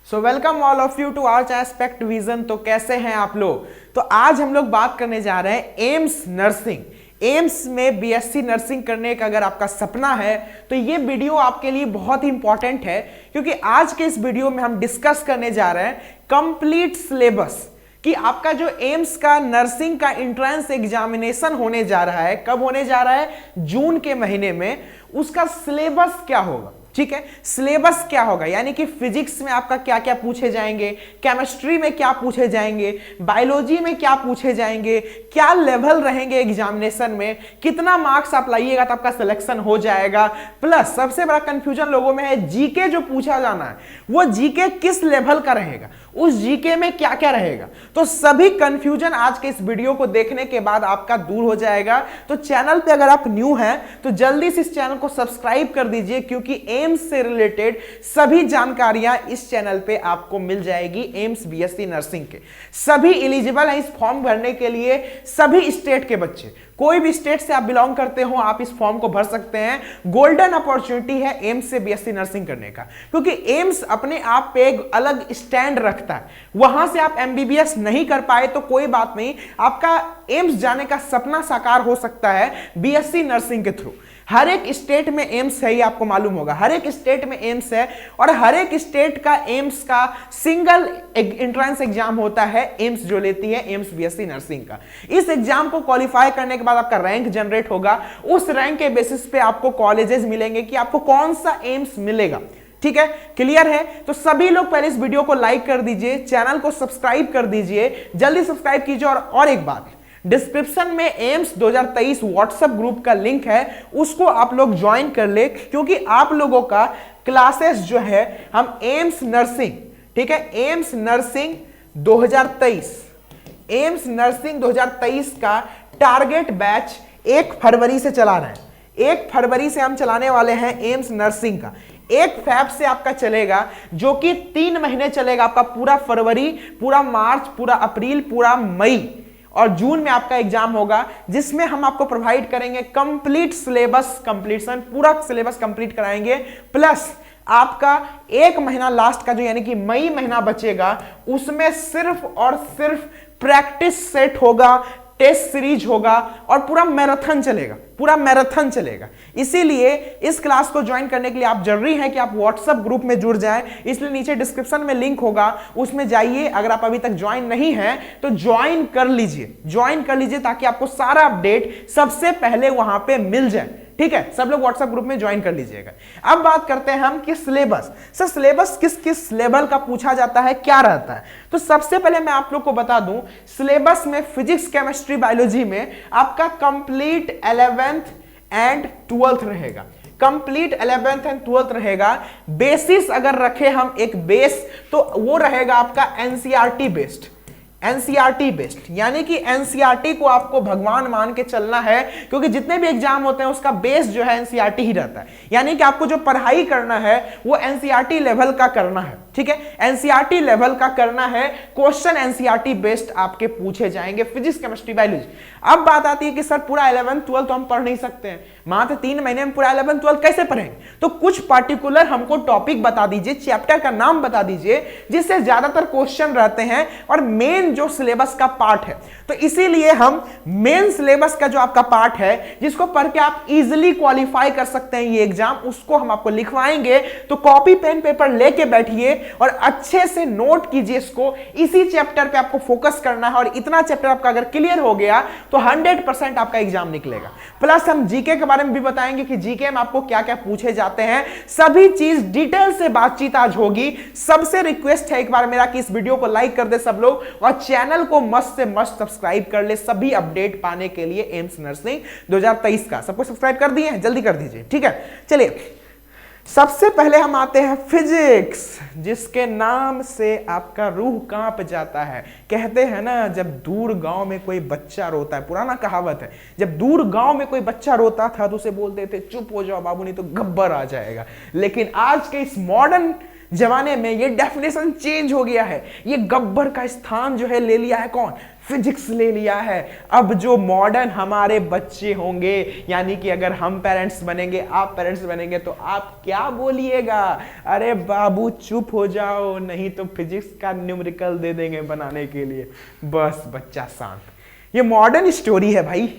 So welcome all of you to our aspect vision. तो कैसे हैं आप लोग। तो आज हम लोग बात करने जा रहे हैं एम्स नर्सिंग। एम्स में बीएससी नर्सिंग करने का अगर आपका सपना है तो ये वीडियो आपके लिए बहुत ही इंपॉर्टेंट है, क्योंकि आज के इस वीडियो में हम डिस्कस करने जा रहे हैं कंप्लीट सिलेबस कि आपका जो एम्स का नर्सिंग का एंट्रेंस एग्जामिनेशन होने जा रहा है, कब होने जा रहा है, जून के महीने में, उसका सिलेबस क्या होगा। ठीक है, सिलेबस क्या होगा, यानी कि फिजिक्स में आपका क्या क्या पूछे जाएंगे, केमिस्ट्री में क्या पूछे जाएंगे, बायोलॉजी में क्या पूछे जाएंगे, क्या लेवल रहेंगे एग्जामिनेशन में, कितना मार्क्स आप लाइएगा तो आपका सिलेक्शन हो जाएगा। प्लस सबसे बड़ा कंफ्यूजन लोगों में है जीके जो पूछा जाना है वो जीके किस लेवल का रहेगा, उस जीके में क्या क्या रहेगा। तो सभी कंफ्यूजन आज के इस वीडियो को देखने के बाद आपका दूर हो जाएगा। तो चैनल पे अगर आप न्यू हैं तो जल्दी से इस चैनल को सब्सक्राइब कर दीजिए, क्योंकि एम्स से रिलेटेड सभी जानकारियां इस चैनल पे आपको मिल जाएगी। एम्स बीएससी नर्सिंग के सभी एलिजिबल हैं इस फॉर्म भरने के लिए, सभी स्टेट के बच्चे, कोई भी स्टेट से आप बिलोंग करते हो आप इस फॉर्म को भर सकते हैं। गोल्डन अपॉर्चुनिटी है एम्स से बीएससी नर्सिंग करने का, क्योंकि एम्स अपने आप पे एक अलग स्टैंड रखता है। वहां से आप एमबीबीएस नहीं कर पाए तो कोई बात नहीं, आपका एम्स जाने का सपना साकार हो सकता है बीएससी नर्सिंग के थ्रू। हर एक स्टेट में एम्स है, ये आपको मालूम होगा, हर एक स्टेट में एम्स है, और हर एक स्टेट का एम्स का सिंगल एंट्रेंस एग्जाम होता है, एम्स जो लेती है एम्स बीएससी नर्सिंग का। इस एग्जाम को क्वालिफाई करने के बाद आपका रैंक जनरेट होगा, उस रैंक के बेसिस पे आपको कॉलेजेस मिलेंगे कि आपको कौन सा एम्स मिलेगा। ठीक है, क्लियर है। तो सभी लोग पहले इस वीडियो को लाइक कर दीजिए, चैनल को सब्सक्राइब कर दीजिए, जल्दी सब्सक्राइब कीजिए। और एक बात, डिस्क्रिप्शन में एम्स 2023 व्हाट्सएप ग्रुप का लिंक है, उसको आप लोग ज्वाइन कर ले, क्योंकि आप लोगों का क्लासेस जो है हम एम्स नर्सिंग, ठीक है, एम्स नर्सिंग 2023, एम्स नर्सिंग 2023 का टारगेट बैच 1 फरवरी से चला रहे हैं। 1 फरवरी से हम चलाने वाले हैं एम्स नर्सिंग का। 1 फैब से आपका चलेगा, जो कि 3 महीने चलेगा आपका, पूरा फरवरी, पूरा मार्च, पूरा अप्रैल, पूरा मई, और जून में आपका एग्जाम होगा, जिसमें हम आपको प्रोवाइड करेंगे कंप्लीट सिलेबस कंप्लीशन, पूरा सिलेबस कंप्लीट कराएंगे। प्लस आपका 1 महीना लास्ट का जो यानी कि मई महीना बचेगा, उसमें सिर्फ और सिर्फ प्रैक्टिस सेट होगा, टेस्ट सीरीज होगा, और पूरा मैराथन चलेगा, पूरा मैराथन चलेगा। इसीलिए इस क्लास को ज्वाइन करने के लिए आप जरूरी है कि आप व्हाट्सएप ग्रुप में जुड़ जाएं, इसलिए नीचे डिस्क्रिप्शन में लिंक होगा, उसमें जाइए। अगर आप अभी तक ज्वाइन नहीं है तो ज्वाइन कर लीजिए, ज्वाइन कर लीजिए, ताकि आपको सारा अपडेट सबसे पहले वहां पे मिल जाए। ठीक है, सब लोग व्हाट्सएप ग्रुप में ज्वाइन कर लीजिएगा। अब बात करते हैं हम कि सिलेबस, सर सिलेबस किस किस लेवल का पूछा जाता है, क्या रहता है। तो सबसे पहले मैं आप लोग को बता दूं, सिलेबस में फिजिक्स, केमिस्ट्री, बायोलॉजी में आपका कंप्लीट 11th एंड 12th रहेगा, कंप्लीट 11th एंड 12th रहेगा। बेसिस अगर रखे हम एक बेस, तो वो रहेगा आपका एनसीईआरटी बेस्ड, एनसीईआरटी बेस्ड, यानी कि एनसीईआरटी को आपको भगवान मान के चलना है, क्योंकि जितने भी एग्जाम होते हैं उसका बेस जो है एनसीईआरटी ही रहता है। यानी कि आपको जो पढ़ाई करना है वो एनसीईआरटी लेवल का करना है। ठीक है, एनसीईआरटी लेवल का करना है, क्वेश्चन एनसीईआरटी बेस्ड आपके पूछे जाएंगे, फिजिक्स, केमिस्ट्री, बायोलॉजी। अब बात आती है कि सर पूरा 11th 12th तो हम पढ़ नहीं सकते हैं, मात्र 3 महीने में पूरा 11th 12th कैसे पढ़ेंगे। तो कुछ पार्टिकुलर हमको टॉपिक बता दीजिए, चैप्टर का नाम बता दीजिए, जिससे ज्यादातर क्वेश्चन रहते हैं और मेन जो सिलेबस का पार्ट है। तो इसीलिए हम मेन सिलेबस का जो आपका पार्ट है, जिसको पढ़ के आप इजीली क्वालिफाई कर सकते हैं ये एग्जाम, उसको हम आपको लिखवाएंगे। तो कॉपी पेन पेपर लेके बैठिए और अच्छे से नोट कीजिए इसको, इसी चैप्टर पे आपको फोकस करना है, और इतना चैप्टर आपका अगर क्लियर हो गया तो 100% आपका एग्जाम निकलेगा। प्लस हम जीके के बारे में भी बताएंगे कि जीके में आपको क्या क्या पूछे जाते हैं, सभी चीज डिटेल से बातचीत आज होगी। सबसे रिक्वेस्ट है एक बार मेरा कि इस वीडियो को लाइक कर दे सब लोग, और चैनल को मस्त से मस्त सब्सक्राइब कर ले, सभी अपडेट पाने के लिए एम्स नर्सिंग 2023 का। सबको सब्सक्राइब कर दिए हैं, जल्दी कर दीजिए। ठीक है, चलिए सबसे पहले हम आते हैं फिजिक्स, जिसके नाम से आपका रूह कांप जाता है। कहते हैं ना, जब दूर गांव में कोई बच्चा रोता है, पुराना कहावत है, जब दूर गांव में कोई बच्चा रोता था तो उसे बोलते थे चुप हो जाओ बाबू, नहीं तो गब्बर आ जाएगा। लेकिन आज के इस मॉडर्न जमाने में ये डेफिनेशन चेंज हो गया है। ये गब्बर का स्थान जो है ले लिया है कौन? फिजिक्स ले लिया है। अब जो मॉडर्न हमारे बच्चे होंगे, यानी कि अगर हम पेरेंट्स बनेंगे, आप पेरेंट्स बनेंगे, तो आप क्या बोलिएगा? अरे बाबू चुप हो जाओ, नहीं तो फिजिक्स का न्यूमेरिकल दे देंगे बनाने के लिए। बस बच्चा शांत। ये मॉडर्न स्टोरी है भाई,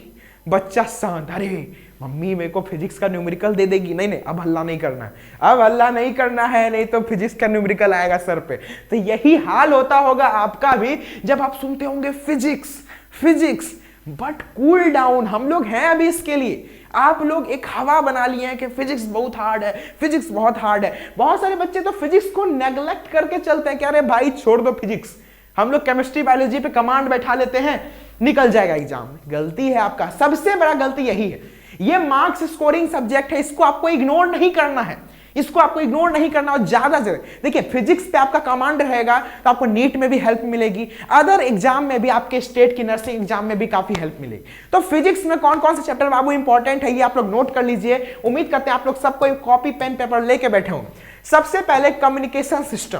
बच्चा शांत। अरे मम्मी मेरे को फिजिक्स का न्यूमेरिकल दे देगी, नहीं नहीं अब हल्ला नहीं करना है, अब हल्ला नहीं करना है, नहीं तो फिजिक्स का न्यूमेरिकल आएगा सर पे। तो यही हाल होता होगा आपका भी जब आप सुनते होंगे physics physics. But cool down, हम लोग हैं अभी इसके लिए। आप लोग एक हवा बना लिए हैं कि फिजिक्स बहुत हार्ड है, फिजिक्स बहुत हार्ड है। बहुत सारे बच्चे तो फिजिक्स को नेग्लेक्ट करके चलते हैं कि अरे भाई छोड़ दो फिजिक्स, हम लोग केमिस्ट्री बायोलॉजी पे कमांड बैठा लेते हैं, निकल जाएगा एग्जाम। गलती है आपका, सबसे बड़ा गलती यही है। ये मार्क्स स्कोरिंग सब्जेक्ट है, इसको आपको इग्नोर नहीं करना है, इसको आपको इग्नोर नहीं करना। और ज्यादा से देखिए फिजिक्स पे आपका कमांड रहेगा तो आपको नीट में भी हेल्प मिलेगी, अदर एग्जाम में भी, आपके स्टेट की नर्सिंग एग्जाम में भी काफी हेल्प मिलेगी। तो फिजिक्स में कौन कौन से चैप्टर बाबू इंपॉर्टेंट है ये आप लोग नोट कर लीजिए। उम्मीद करते हैं आप लोग सबको कॉपी पेन पेपर लेके बैठे होंगे। सबसे पहले communication system,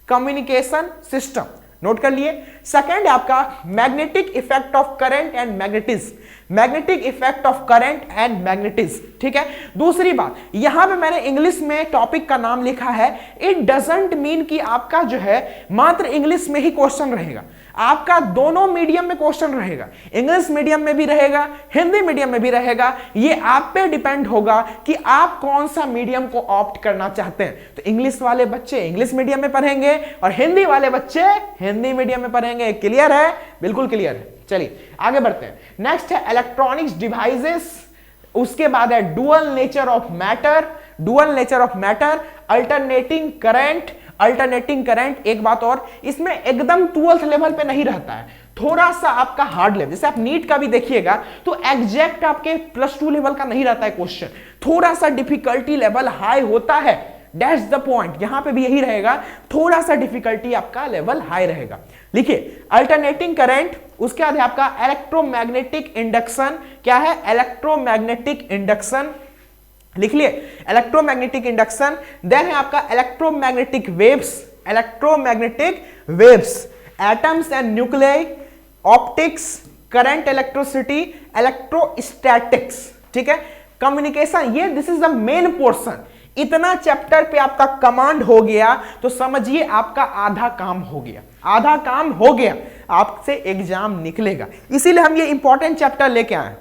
communication system note कर लिए। सेकंड है आपका magnetic effect of current and magnetism, magnetic effect of current and magnetism, ठीक है। दूसरी बात, यहां पे मैंने इंग्लिश में टॉपिक का नाम लिखा है, इट डजंट मीन कि आपका जो है मात्र इंग्लिश में ही क्वेश्चन रहेगा, आपका दोनों मीडियम में क्वेश्चन रहेगा, इंग्लिश मीडियम में भी रहेगा, हिंदी मीडियम में भी रहेगा। ये आप पे डिपेंड होगा कि आप कौन सा मीडियम को ऑप्ट करना चाहते हैं। तो इंग्लिश वाले बच्चे इंग्लिश मीडियम में पढ़ेंगे और हिंदी वाले बच्चे हिंदी मीडियम में पढ़ेंगे। क्लियर है? बिल्कुल क्लियर है। चलिए आगे बढ़ते हैं। नेक्स्ट है इलेक्ट्रॉनिक्स डिवाइसेस, उसके बाद है dual nature of matter, dual nature of matter, alternating current, alternating current. एक बात और, इसमें एकदम 12th लेवल पे नहीं रहता है, थोड़ा सा आपका हार्ड लेवल, जैसे आप नीट का भी देखिएगा तो एग्जैक्ट आपके +2 लेवल का नहीं रहता है क्वेश्चन, थोड़ा सा डिफिकल्टी लेवल हाई होता है। दैट्स द पॉइंट, यहां पे भी यही रहेगा, थोड़ा सा डिफिकल्टी आपका लेवल हाई रहेगा। लिखिए अल्टरनेटिंग करंट, उसके बाद है आपका इलेक्ट्रोमैग्नेटिक इंडक्शन। क्या है? इलेक्ट्रोमैग्नेटिक इंडक्शन, लिख लिए इलेक्ट्रोमैग्नेटिक इंडक्शन। देन है आपका electromagnetic waves, electromagnetic waves, atoms and nuclei, optics, current electricity, electrostatics, ठीक है। कम्युनिकेशन, ये this is the main portion. इतना चैप्टर पे आपका कमांड हो गया तो समझिए आपका आधा काम हो गया, आधा काम हो गया, आपसे एग्जाम निकलेगा। इसीलिए हम ये इंपॉर्टेंट चैप्टर लेके आए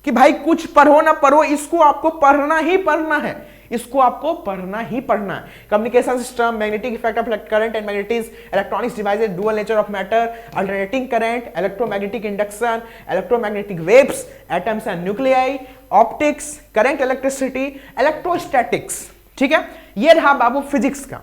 कि भाई कुछ पढ़ो ना पढ़ो, इसको आपको पढ़ना ही पढ़ना है, इसको आपको पढ़ना ही पढ़ना है। Communication system, magnetic effect of current and magnetism, electronics devices, dual nature of matter, alternating current, electromagnetic induction, electromagnetic waves, atoms and nuclei, optics, current electricity, electrostatics, ठीक है। ये रहा बाबू फिजिक्स का।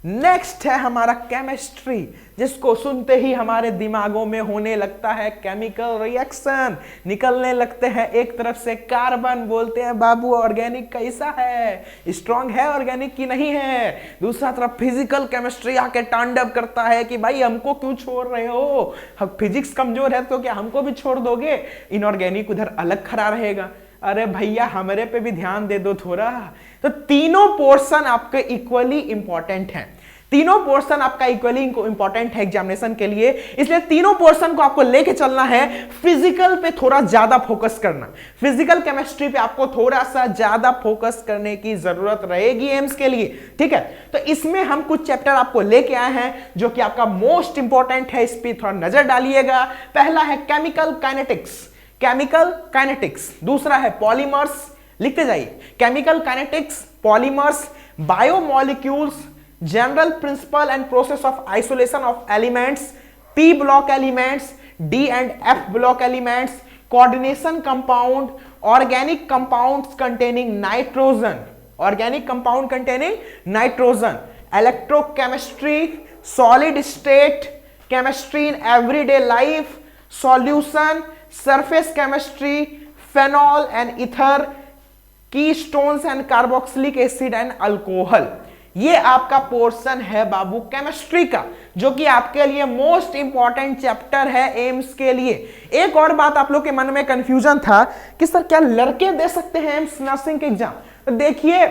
नेक्स्ट है हमारा केमिस्ट्री, जिसको सुनते ही हमारे दिमागों में होने लगता है केमिकल रिएक्शन, निकलने लगते हैं एक तरफ से कार्बन, बोलते हैं बाबू ऑर्गेनिक कैसा है, स्ट्रांग है ऑर्गेनिक की नहीं है। दूसरा तरफ फिजिकल केमिस्ट्री आके तांडव करता है कि भाई हमको क्यों छोड़ रहे हो, फिजिक्स कमजोर है तो क्या हमको भी छोड़ दोगे, इनऑर्गेनिक उधर अलग खड़ा रहेगा। अरे भैया हमारे पे भी ध्यान दे दो थोड़ा। तो तीनों पोर्शन आपके इक्वली इंपॉर्टेंट हैं, तीनों पोर्शन आपका इक्वली इंपॉर्टेंट है एग्जामिनेशन के लिए, इसलिए तीनों पोर्शन को आपको लेके चलना है। फिजिकल पे थोड़ा ज्यादा फोकस करना, फिजिकल केमिस्ट्री पे आपको थोड़ा सा ज्यादा फोकस करने की जरूरत रहेगी एम्स के लिए, ठीक है। तो इसमें हम कुछ चैप्टर आपको लेके आए हैं जो कि आपका मोस्ट इंपॉर्टेंट है, इस पे थोड़ा नजर डालिएगा। पहला है केमिकल काइनेटिक्स, केमिकल काइनेटिक्स। दूसरा है पॉलीमर्स, लिखते जाइए, chemical kinetics, polymers, biomolecules, general principle and process of isolation of elements, P block elements, D and F block elements, coordination compound, organic compounds containing nitrogen, organic compound containing nitrogen, electrochemistry, solid state chemistry in everyday life, solution, surface chemistry, phenol and ether, ketones and carboxylic acid and alcohol. ये आपका portion है बाबू chemistry का, जो कि आपके लिए most important chapter है AIIMS के लिए। एक और बात आप लोग के मन में कंफ्यूजन था कि सर क्या लड़के दे सकते हैं एम्स नर्सिंग के एग्जाम? तो देखिए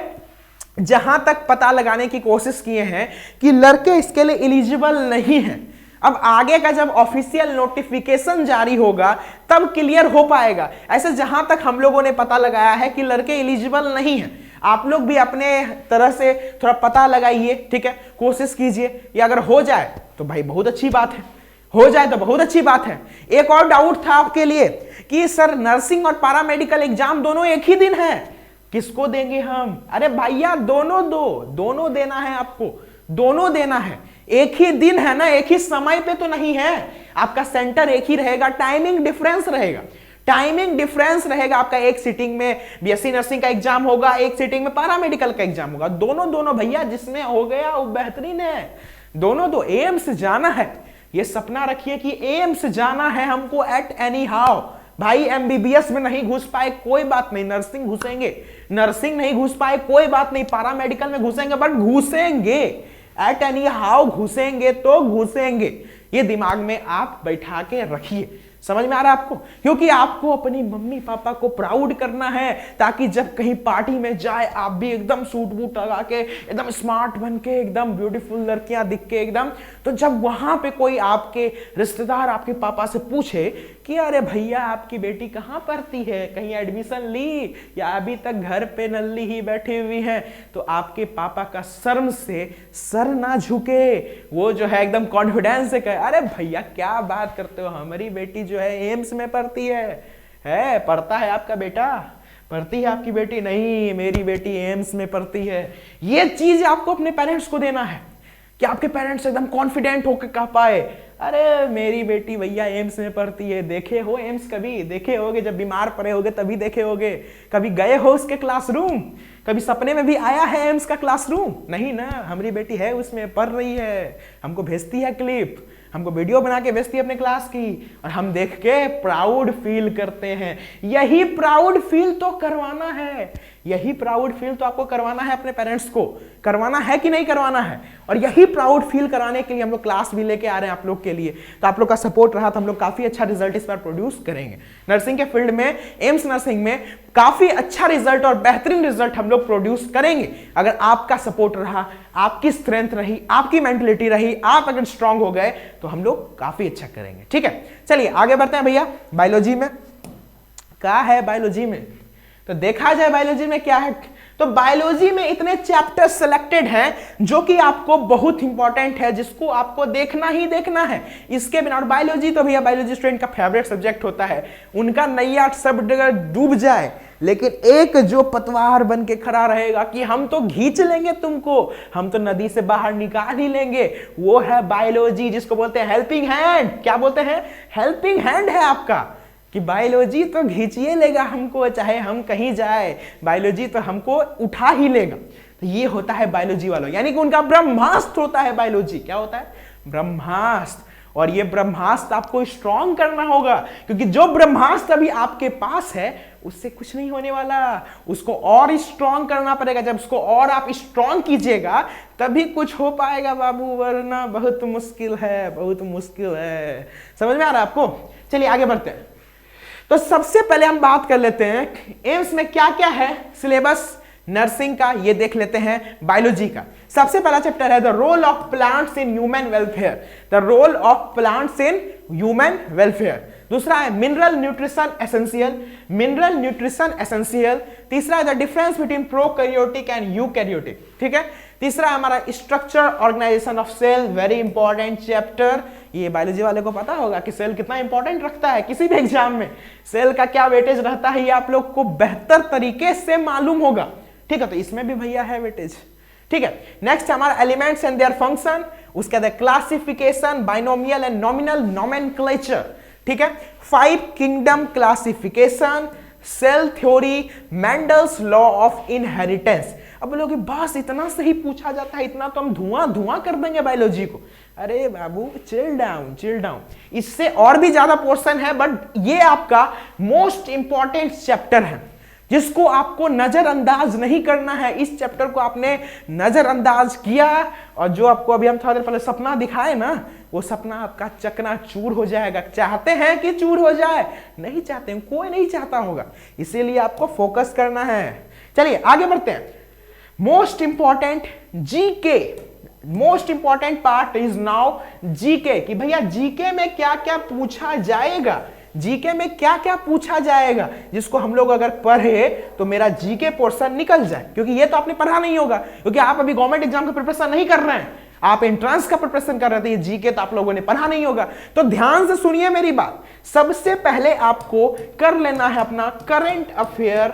जहां तक पता लगाने की कोशिश किए हैं कि लड़के इसके लिए एलिजिबल नहीं हैं। अब आगे का जब ऑफिशियल नोटिफिकेशन जारी होगा तब क्लियर हो पाएगा। ऐसे जहां तक हम लोगों ने पता लगाया है कि लड़के एलिजिबल नहीं हैं। आप लोग भी अपने तरह से थोड़ा पता लगाइए, ठीक है, कोशिश कीजिए। ये अगर हो जाए तो भाई बहुत अच्छी बात है, हो जाए तो बहुत अच्छी बात है। एक और डाउट था आपके लिए कि सर नर्सिंग और पैरामेडिकल एग्जाम दोनों एक ही दिन है, किसको देंगे हम? अरे भैया दोनों दोनों देना है आपको, दोनों देना है। एक ही दिन है ना, एक ही समय पे तो नहीं है। आपका सेंटर एक ही रहेगा, टाइमिंग डिफरेंस रहेगा, टाइमिंग डिफरेंस रहेगा आपका। एक सीटिंग में बीएससी नर्सिंग का एग्जाम होगा, एक सीटिंग में पैरामेडिकल का एग्जाम होगा। दोनों भैया, जिसमें हो गया वो बेहतरीन है। दोनों दो। एम्स जाना है, ये सपना रखिए कि एम्स जाना है हमको एट एनी हाउ। भाई एमबीबीएस में नहीं घुस पाए कोई बात नहीं, नर्सिंग घुसेंगे। नर्सिंग नहीं घुस पाए कोई बात नहीं, पैरामेडिकल में घुसेंगे, बट घुसेंगे एट एनी हाउ, घुसेंगे तो घुसेंगे। ये दिमाग में आप बैठा के रखिए। समझ में आ रहा है आपको? क्योंकि आपको अपनी मम्मी पापा को प्राउड करना है, ताकि जब कहीं पार्टी में जाए आप भी एकदम सूट बूट लगा के, एकदम स्मार्ट बन के, एकदम ब्यूटीफुल लड़कियां दिख के एकदम, तो जब वहां पे कोई आपके रिश्तेदार आपके पापा से पूछे कि अरे भैया आपकी बेटी कहाँ पढ़ती है, कहीं एडमिशन ली या अभी तक घर पे नल्ली ही बैठी हुई है, तो आपके पापा का शर्म से सर ना झुके, वो जो है एकदम कॉन्फिडेंस से कहे अरे भैया क्या बात करते हो, हमारी बेटी जो है एम्स में पढ़ती है पढ़ता है आपका बेटा, पढ़ती है आपकी बेटी? नहीं, मेरी बेटी एम्स में पढ़ती है। ये चीज आपको अपने पेरेंट्स को देना है कि आपके पेरेंट्स एकदम कॉन्फिडेंट होकर कह पाए अरे मेरी बेटी भैया एम्स में पढ़ती है। देखे हो एम्स? कभी देखे होगे, जब बीमार पड़े होगे तभी देखे होगे। कभी गए हो उसके क्लासरूम? कभी सपने में भी आया है एम्स का क्लासरूम? नहीं ना, हमारी बेटी है उसमें, पढ़ रही है, हमको भेजती है क्लिप, हमको वीडियो बना के भेजती है अपने क्लास की, और हम देख के प्राउड फील करते हैं। यही प्राउड फील तो करवाना है, यही प्राउड फील तो आपको करवाना है अपने पेरेंट्स को। करवाना है कि नहीं करवाना है? और यही प्राउड फील कराने के लिए हम लोग क्लास भी लेके आ रहे हैं आप लोग के लिए। तो आप लोग का सपोर्ट रहा तो हम लोग काफी अच्छा रिजल्ट इस बार प्रोड्यूस करेंगे। नर्सिंग के फील्ड में, एम्स नर्सिंग में काफी अच्छा रिजल्ट और बेहतरीन रिजल्ट हम लोग प्रोड्यूस करेंगे अगर आपका सपोर्ट रहा, आपकी स्ट्रेंथ रही, आपकी मेंटलिटी रही। आप अगर स्ट्रांग हो गए तो हम लोग काफी अच्छा करेंगे। ठीक है, चलिए आगे बढ़ते हैं भैया। बायोलॉजी में क्या है? बायोलॉजी में तो देखा जाए बायोलॉजी में क्या है, तो बायोलॉजी में इतने चैप्टर सिलेक्टेड हैं जो कि आपको बहुत इंपॉर्टेंट है, जिसको आपको देखना ही देखना है। इसके बिना, और बायोलॉजी तो भैया बायोलॉजी स्टूडेंट का फेवरेट सब्जेक्ट होता है, उनका नैया सब जगह डूब जाए, लेकिन एक जो पतवार बन के खड़ा रहेगा कि हम तो खींच लेंगे तुमको, हम तो नदी से बाहर निकाल ही लेंगे, वो है बायोलॉजी, जिसको बोलते हैं हेल्पिंग हैंड। क्या बोलते हैं? हेल्पिंग हैंड है आपका, कि बायोलॉजी तो खींचिए लेगा हमको, चाहे हम कहीं जाए, बायोलॉजी तो हमको उठा ही लेगा। तो ये होता है बायोलॉजी वालों, यानी कि उनका ब्रह्मास्त्र होता है बायोलॉजी। क्या होता है? ब्रह्मास्त्र। और ये ब्रह्मास्त्र आपको स्ट्रॉन्ग करना होगा, क्योंकि जो ब्रह्मास्त्र अभी आपके पास है उससे कुछ नहीं होने वाला, उसको और स्ट्रॉन्ग करना पड़ेगा। जब उसको और आप स्ट्रॉन्ग कीजिएगा तभी कुछ हो पाएगा बाबू, वरना बहुत मुश्किल है, बहुत मुश्किल है। समझ में आ रहा है आपको? चलिए आगे बढ़ते हैं। तो सबसे पहले हम बात कर लेते हैं एम्स में क्या क्या है सिलेबस नर्सिंग का, ये देख लेते हैं बायोलॉजी का। सबसे पहला चैप्टर है the role of plants in human welfare, the role of plants in human welfare. दूसरा है mineral nutrition essential, mineral nutrition essential. तीसरा है the difference between prokaryotic and eukaryotic. ठीक है। तीसरा है हमारा structure organisation of cell, very important chapter. ये बायोलॉजी वाले को पता होगा कि सेल कितना इंपॉर्टेंट रखता है किसी भी एग्जाम में, सेल का क्या वेटेज रहता है ये आप लोग को बेहतर तरीके से मालूम होगा। ठीक है, तो इसमें भी भैया है वेटेज। ठीक है, नेक्स्ट हमारा एलिमेंट्स एंड देयर फंक्शन, उसके बाद classification, binomial and nominal nomenclature. ठीक है, 5 kingdom classification, cell theory, Mendel's law of inheritance. अब बोलोगे बस इतना से ही पूछा जाता है, इतना तो हम धुआं धुआं कर देंगे बायोलॉजी को। अरे बाबू चिल डाउन, चिल डाउन, इससे और भी ज्यादा पोर्शन है, बट ये आपका मोस्ट इंपॉर्टेंट चैप्टर है जिसको आपको नजरअंदाज नहीं करना है। इस चैप्टर को आपने नजरअंदाज किया और जो आपको अभी हम थोड़ा देर पहले सपना दिखाए ना, वो सपना आपका चकनाचूर हो जाएगा। चाहते हैं कि चूर हो जाए? नहीं चाहते, कोई नहीं चाहता होगा, इसीलिए आपको फोकस करना है। चलिए आगे बढ़ते हैं। Most important GK, most important part is now GK, कि भैया जीके में क्या क्या पूछा जाएगा, जीके में क्या क्या पूछा जाएगा, जिसको हम लोग अगर पढ़े तो मेरा जीके पोर्शन निकल जाए, क्योंकि ये तो आपने पढ़ा नहीं होगा, क्योंकि आप अभी गवर्नमेंट एग्जाम का प्रिपरेशन नहीं कर रहे हैं, आप एंट्रेंस का प्रिपरेशन कर रहे थे, ये जीके तो आप लोगों ने पढ़ा नहीं होगा। तो ध्यान से सुनिए मेरी बात, सबसे पहले आपको कर लेना है अपना करंट अफेयर,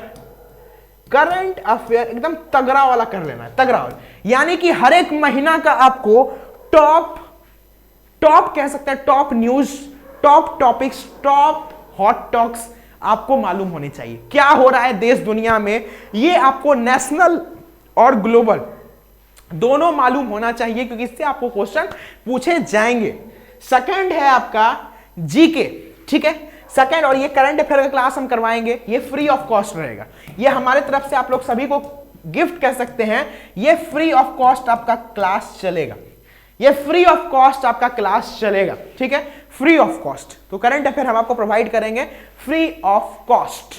करंट अफेयर एकदम तगड़ा वाला कर लेना है, तगड़ा वाला, यानी कि हर एक महीना का आपको टॉप कह सकते हैं, top news, top topics, top hot talks आपको मालूम होने चाहिए, क्या हो रहा है देश दुनिया में, ये आपको नेशनल और ग्लोबल दोनों मालूम होना चाहिए, क्योंकि इससे आपको क्वेश्चन पूछे जाएंगे। सेकंड है आपका जीके, ठीक है, सेकंड, और ये करंट अफेयर का क्लास हम करवाएंगे, ये फ्री ऑफ कॉस्ट रहेगा, ये हमारे तरफ से आप लोग सभी को गिफ्ट कह सकते हैं, ये फ्री ऑफ कॉस्ट आपका क्लास चलेगा, ये फ्री ऑफ कॉस्ट आपका क्लास चलेगा, ठीक है, फ्री ऑफ कॉस्ट। तो करंट अफेयर हम आपको प्रोवाइड करेंगे फ्री ऑफ कॉस्ट,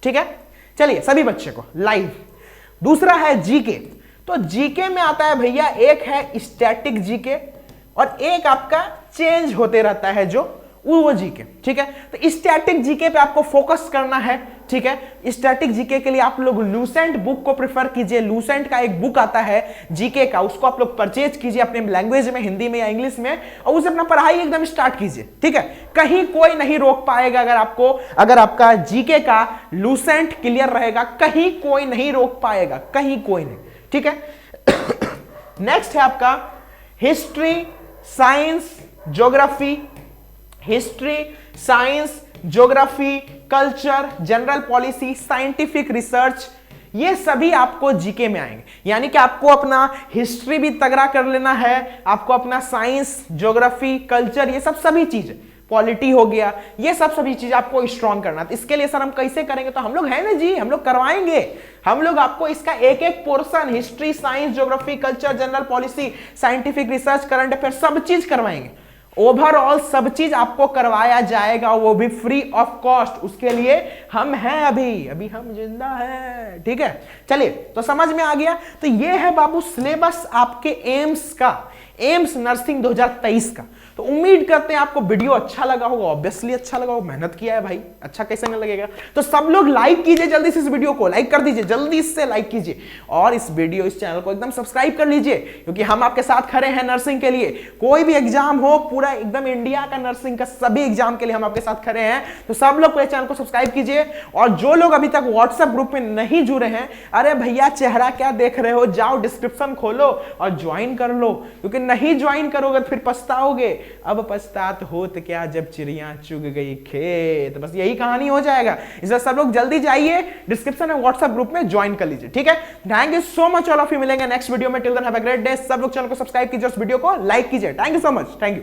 ठीक है। चलिए सभी बच्चे को लाइव। दूसरा है जीके, तो जीके में आता है भैया, एक है स्टैटिक जीके और एक आपका चेंज होते रहता है जो वो जीके, ठीक है। तो स्टैटिक जीके पे आपको फोकस करना है, ठीक है। स्टैटिक जीके के लिए आप लोग लूसेंट बुक को प्रेफर कीजिए, लूसेंट का एक बुक आता है जीके का, उसको आप लोग परचेज कीजिए अपने लैंग्वेज में, हिंदी में या इंग्लिश में, और उसे अपना पढ़ाई एकदम स्टार्ट कीजिए, ठीक है। कहीं कोई नहीं रोक पाएगा अगर आपको, अगर आपका जीके का लूसेंट क्लियर रहेगा, कहीं कोई नहीं रोक पाएगा, कहीं कोई नहीं, ठीक है। नेक्स्ट है आपका history, science, geography, history, science, geography, culture, general policy, scientific research, ये सभी आपको जीके में आएंगे, यानी कि आपको अपना हिस्ट्री भी तगड़ा कर लेना है, आपको अपना साइंस, ज्योग्राफी, कल्चर, ये सब सभी चीजें, पॉलिटी हो गया, ये सब सभी चीज आपको स्ट्रॉन्ग करना। तो इसके लिए सर हम कैसे करेंगे, तो हम लोग हैं ना जी, हम लोग करवाएंगे, हम लोग आपको इसका एक एक portion, history, science, geography, culture, general policy, scientific research, current affair, सब चीज करवाएंगे, ओवरऑल सब चीज आपको करवाया जाएगा, वो भी फ्री ऑफ कॉस्ट। उसके लिए हम हैं, अभी हम जिंदा हैं, ठीक है। चलिए, तो समझ में आ गया। तो ये है बाबू सिलेबस आपके एम्स का, एम्स नर्सिंग 2023 का। तो उम्मीद करते हैं आपको वीडियो अच्छा लगा होगा, ऑब्वियसली अच्छा लगा होगा, मेहनत किया है भाई, अच्छा कैसे नहीं लगेगा। तो सब लोग लाइक कीजिए, जल्दी से इस वीडियो को लाइक कर दीजिए, जल्दी से लाइक कीजिए, और इस वीडियो, इस चैनल को एकदम सब्सक्राइब कर लीजिए, क्योंकि हम आपके साथ खड़े हैं नर्सिंग के लिए। कोई भी एग्जाम हो, पूरा एकदम इंडिया का नर्सिंग का सभी एग्जाम के लिए हम आपके साथ खड़े हैं। तो सब लोग पूरे चैनल को सब्सक्राइब कीजिए, और जो लोग अभी तक व्हाट्सएप ग्रुप में नहीं जुड़े हैं, अरे भैया चेहरा क्या देख रहे हो, जाओ डिस्क्रिप्शन खोलो और ज्वाइन कर लो, क्योंकि नहीं ज्वाइन करोगे तो फिर पछताओगे। अब पछतात होत क्या जब चिड़िया चुग गई खेत, बस यही कहानी हो जाएगा। इसलिए सब लोग जल्दी जाइए डिस्क्रिप्शन में व्हाट्सएप ग्रुप में ज्वाइन कर लीजिए, ठीक है। Thank you so much all of you, मिलेंगे नेक्स्ट वीडियो में। Till then have a great day. सब लोग चैनल को सब्सक्राइब कीजिए, उस वीडियो को लाइक कीजिए। Thank you so much, thank you.